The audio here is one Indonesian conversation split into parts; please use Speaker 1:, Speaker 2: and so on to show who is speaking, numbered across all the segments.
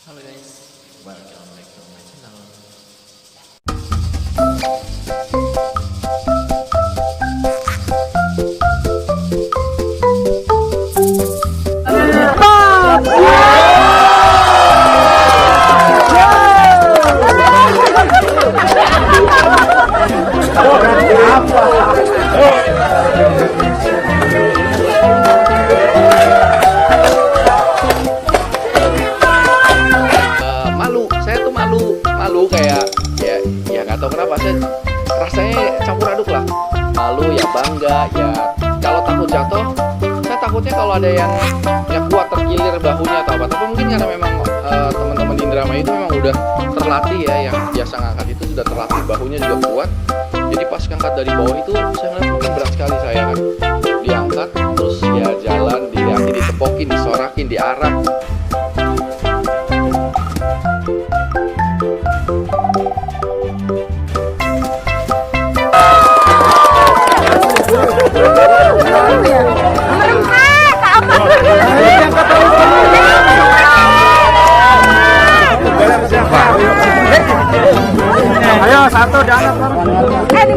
Speaker 1: Halo guys, welcome back to my channel. Saya tuh malu kayak ya nggak tahu kenapa saya rasanya campur aduk lah, malu ya bangga ya. Kalau takut jatuh, saya takutnya kalau ada yang nggak kuat terkilir bahunya atau apa, tapi mungkin karena memang teman-teman di Indramayu itu memang udah terlatih ya, yang biasa ngangkat itu sudah terlatih, bahunya juga kuat. Jadi pas ngangkat dari bawah itu saya ngeliat mungkin berat sekali, saya kan diangkat terus ya jalan, dilihatin, ditepokin, disorakin, diarak.
Speaker 2: Ayo satu diangkat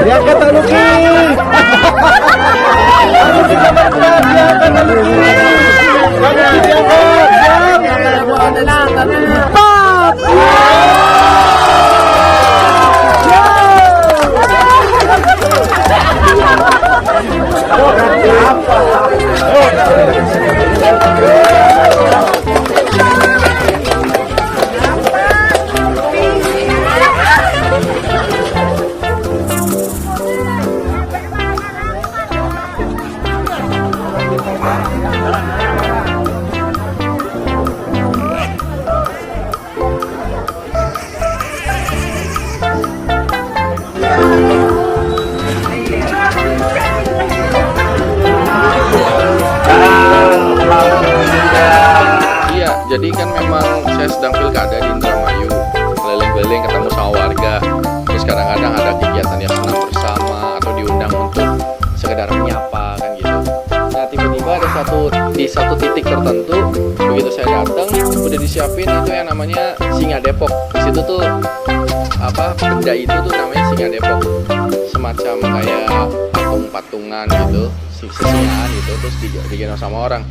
Speaker 2: diangkat Luki.
Speaker 1: Jadi kan memang saya sedang pilkada di Indramayu, keliling-keliling ketemu sama warga, terus kadang-kadang ada kegiatan yang senang bersama atau diundang untuk sekedar menyapa kan gitu. Nah tiba-tiba ada di satu titik tertentu, begitu saya datang udah disiapin itu yang namanya Singa Depok. Di situ tuh benda itu tuh namanya Singa Depok, semacam kayak patung-patungan gitu, sesingaan gitu, terus digendong sama orang.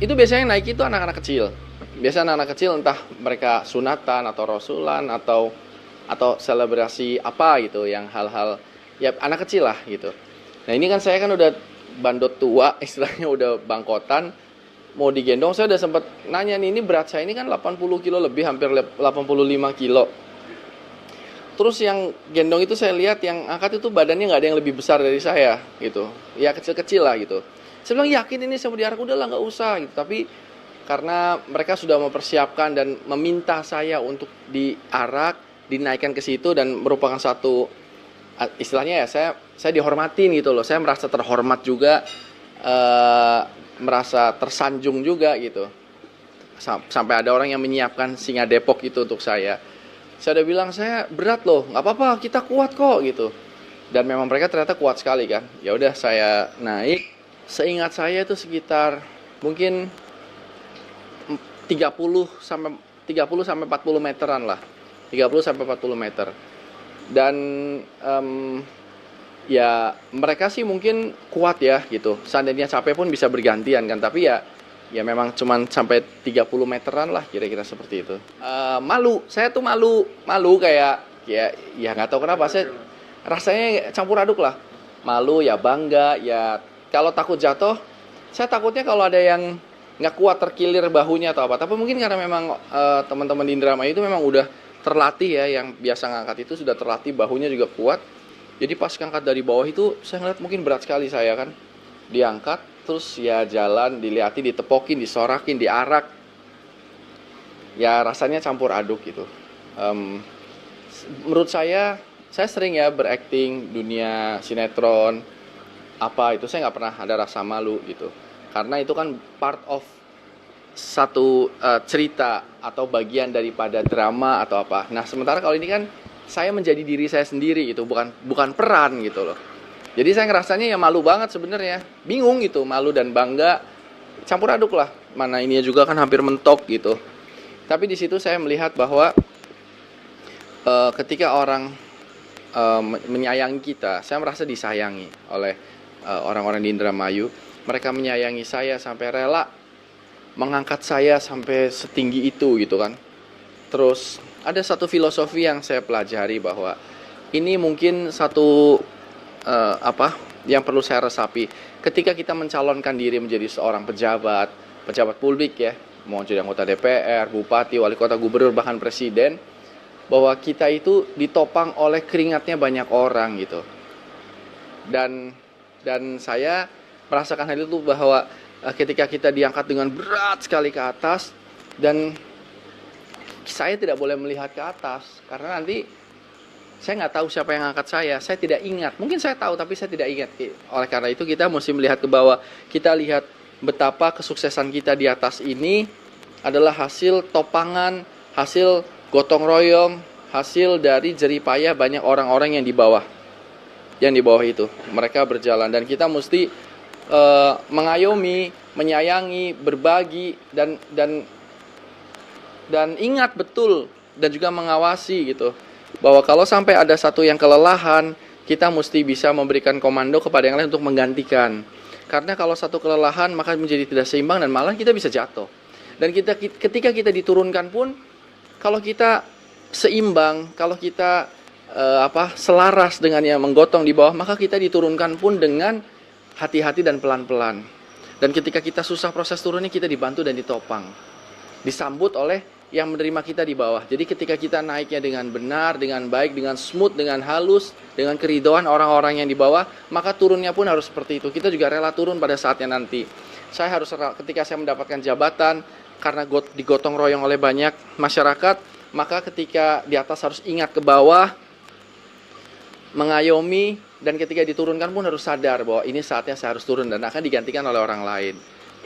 Speaker 1: Itu biasanya naik itu anak-anak kecil. Biasa anak-anak kecil, entah mereka sunatan atau rasulan atau selebrasi apa gitu, yang hal-hal ya anak kecil lah gitu. Nah ini kan saya kan udah bandot tua, istilahnya udah bangkotan, mau digendong. Saya udah sempat nanya nih, ini berat saya ini kan 80 kilo lebih, hampir 85 kilo. Terus yang gendong itu saya lihat yang angkat itu badannya nggak ada yang lebih besar dari saya gitu, ya kecil-kecil lah gitu. Saya bilang yakin ini saya mau diarak, udah lah nggak usah gitu. Tapi karena mereka sudah mempersiapkan dan meminta saya untuk diarak, dinaikkan ke situ, dan merupakan satu istilahnya ya saya dihormatin gitu loh. Saya merasa terhormat juga, merasa tersanjung juga gitu. Sampai ada orang yang menyiapkan Singa Depok itu untuk saya. Saya udah bilang saya berat loh, nggak apa-apa, kita kuat kok gitu. Dan memang mereka ternyata kuat sekali kan. Ya udah saya naik. Seingat saya itu sekitar mungkin 30 sampai 40 meteran lah. 30 sampai 40 meter. Dan ya mereka sih mungkin kuat ya gitu. Seandainya capek pun bisa bergantian kan, tapi ya memang cuman sampai 30 meteran lah kira-kira seperti itu. Saya tuh malu kayak ya nggak tahu kenapa, saya rasanya campur aduk lah. Malu ya bangga ya. Kalau takut jatuh, saya takutnya kalau ada yang nggak kuat terkilir bahunya atau apa. Tapi mungkin karena memang teman-teman di Indramayu itu memang udah terlatih ya, yang biasa ngangkat itu sudah terlatih, bahunya juga kuat. Jadi pas ngangkat dari bawah itu saya ngeliat mungkin berat sekali, saya kan diangkat terus ya jalan, dilihatin, ditepokin, disorakin, diarak. Ya rasanya campur aduk gitu. Menurut saya sering ya berakting dunia sinetron apa itu, saya nggak pernah ada rasa malu gitu, karena itu kan part of satu cerita atau bagian daripada drama atau apa. Nah sementara kalau ini kan saya menjadi diri saya sendiri gitu, bukan peran gitu loh. Jadi saya ngerasanya ya malu banget sebenarnya, bingung gitu, malu dan bangga campur aduk lah. mana ininya juga kan hampir mentok gitu. Tapi di situ saya melihat bahwa ketika orang menyayangi kita, saya merasa disayangi oleh orang-orang di Indramayu. Mereka menyayangi saya sampai rela mengangkat saya sampai setinggi itu gitu kan. Terus ada satu filosofi yang saya pelajari bahwa ini mungkin satu yang perlu saya resapi. Ketika kita mencalonkan diri menjadi seorang pejabat publik ya, mau jadi anggota DPR, bupati, wali kota, gubernur, bahkan presiden, bahwa kita itu ditopang oleh keringatnya banyak orang gitu. Dan saya merasakan hal itu bahwa ketika kita diangkat dengan berat sekali ke atas, dan saya tidak boleh melihat ke atas karena nanti saya nggak tahu siapa yang angkat saya tidak ingat. Mungkin saya tahu tapi saya tidak ingat. Oleh karena itu kita mesti melihat ke bawah. Kita lihat betapa kesuksesan kita di atas ini adalah hasil topangan, hasil gotong royong, hasil dari jeripayah banyak orang-orang yang di bawah. Yang di bawah itu mereka berjalan, dan kita mesti mengayomi, menyayangi, berbagi, dan ingat betul dan juga mengawasi gitu. Bahwa kalau sampai ada satu yang kelelahan, kita mesti bisa memberikan komando kepada yang lain untuk menggantikan. Karena kalau satu kelelahan maka menjadi tidak seimbang dan malah kita bisa jatuh. Dan ketika kita diturunkan pun, kalau kita seimbang, kalau kita selaras dengan yang menggotong di bawah, maka kita diturunkan pun dengan hati-hati dan pelan-pelan. Dan ketika kita susah proses turunnya, kita dibantu dan ditopang, disambut oleh yang menerima kita di bawah. Jadi ketika kita naiknya dengan benar, dengan baik, dengan smooth, dengan halus, dengan keridhaan orang-orang yang di bawah, maka turunnya pun harus seperti itu. Kita juga rela turun pada saatnya nanti. Saya harus ketika saya mendapatkan jabatan, karena digotong royong oleh banyak masyarakat, maka ketika di atas harus ingat ke bawah, mengayomi, dan ketika diturunkan pun harus sadar bahwa ini saatnya saya harus turun dan akan digantikan oleh orang lain.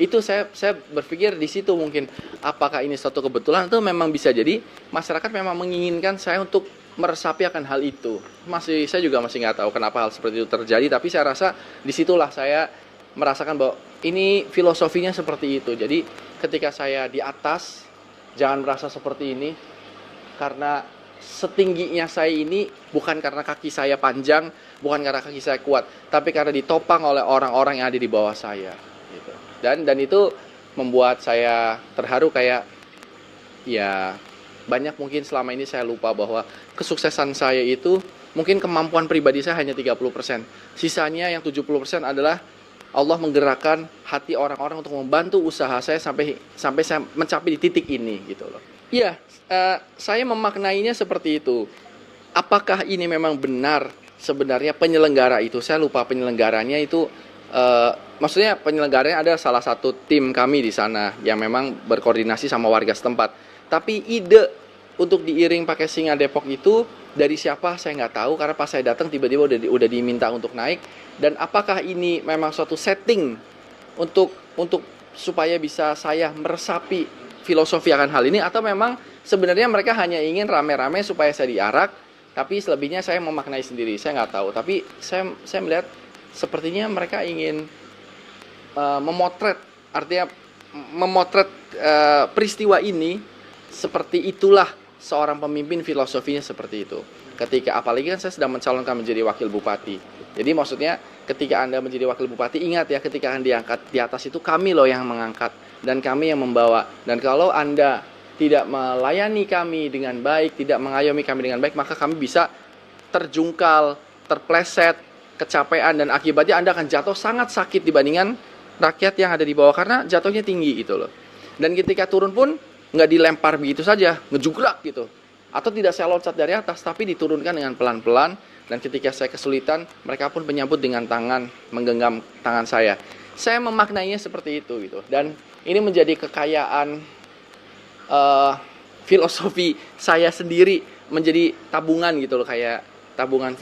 Speaker 1: Itu saya berpikir di situ mungkin apakah ini suatu kebetulan atau memang bisa jadi masyarakat memang menginginkan saya untuk meresapi akan hal itu. Saya juga masih nggak tahu kenapa hal seperti itu terjadi, tapi saya rasa disitulah saya merasakan bahwa ini filosofinya seperti itu. Jadi ketika saya di atas, jangan merasa seperti ini, karena setingginya saya ini bukan karena kaki saya panjang, bukan karena kaki saya kuat, tapi karena ditopang oleh orang-orang yang ada di bawah saya gitu. Dan itu membuat saya terharu, kayak ya banyak mungkin selama ini saya lupa bahwa kesuksesan saya itu mungkin kemampuan pribadi saya hanya 30%. Sisanya yang 70% adalah Allah menggerakkan hati orang-orang untuk membantu usaha saya sampai saya mencapai di titik ini gitu loh. Iya, saya memaknainya seperti itu. Apakah ini memang benar sebenarnya penyelenggara itu? Saya lupa penyelenggaranya itu. Maksudnya penyelenggaranya ada salah satu tim kami di sana yang memang berkoordinasi sama warga setempat. Tapi ide untuk diiring pakai singa Depok itu dari siapa saya nggak tahu, karena pas saya datang tiba-tiba udah diminta untuk naik. Dan apakah ini memang suatu setting untuk supaya bisa saya meresapi filosofi akan hal ini, atau memang sebenarnya mereka hanya ingin rame-rame supaya saya diarak, tapi selebihnya saya memaknai sendiri, saya nggak tahu. Tapi saya melihat sepertinya mereka ingin memotret, artinya memotret peristiwa ini seperti itulah seorang pemimpin, filosofinya seperti itu. Ketika apalagi kan saya sedang mencalonkan menjadi wakil bupati. Jadi maksudnya ketika Anda menjadi wakil bupati, ingat ya, ketika Anda diangkat di atas itu kami loh yang mengangkat dan kami yang membawa. Dan kalau Anda tidak melayani kami dengan baik, tidak mengayomi kami dengan baik, maka kami bisa terjungkal, terpleset, kecapean, dan akibatnya Anda akan jatuh sangat sakit dibandingkan rakyat yang ada di bawah, karena jatuhnya tinggi gitu loh. Dan ketika turun pun nggak dilempar begitu saja, ngejugrak gitu, atau tidak saya loncat dari atas, tapi diturunkan dengan pelan-pelan. Dan ketika saya kesulitan, mereka pun menyambut dengan tangan, menggenggam tangan saya. Saya memaknainya seperti itu gitu. Dan ini menjadi kekayaan filosofi saya sendiri, menjadi tabungan gitu loh, kayak tabungan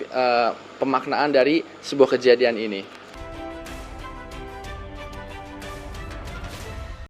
Speaker 1: pemaknaan dari sebuah kejadian ini.